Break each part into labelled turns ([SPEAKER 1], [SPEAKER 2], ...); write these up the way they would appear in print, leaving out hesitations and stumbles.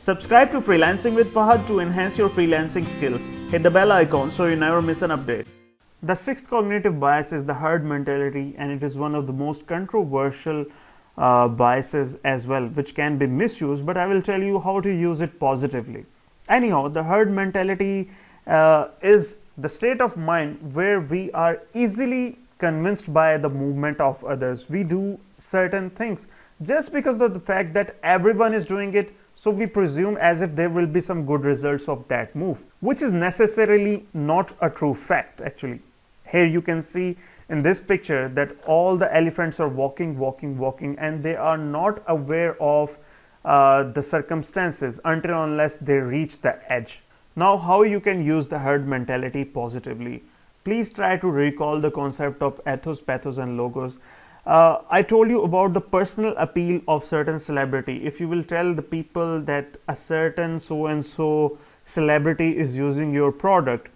[SPEAKER 1] Subscribe to Freelancing with Fahad to enhance your freelancing skills. Hit the bell icon so you never miss an update. The sixth cognitive bias is the herd mentality, and it is one of the most controversial biases as well, which can be misused, but I will tell you how to use it positively. Anyhow, the herd mentality is the state of mind where we are easily convinced by the movement of others. We do certain things just because of the fact that everyone is doing it, so we presume as if there will be some good results of that move, which is necessarily not a true fact. Actually, here you can see in this picture that all the elephants are walking, and they are not aware of the circumstances until unless they reach the edge. Now, how you can use the herd mentality positively? Please try to recall the concept of ethos, pathos, and logos. I told you about the personal appeal of certain celebrity. If you will tell the people that a certain so-and-so celebrity is using your product,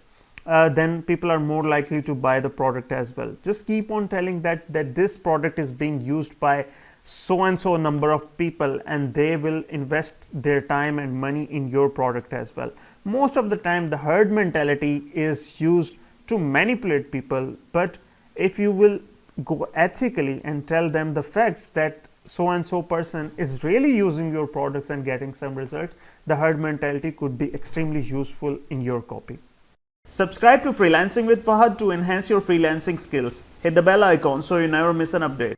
[SPEAKER 1] then people are more likely to buy the product as well. Just keep on telling that this product is being used by so-and-so number of people, and they will invest their time and money in your product as well. Most of the time, the herd mentality is used to manipulate people, but if you will go ethically and tell them the facts that so and so person is really using your products and getting some results, the herd mentality could be extremely useful in your copy. Subscribe to Freelancing with Fahad to enhance your freelancing skills. Hit the bell icon so you never miss an update.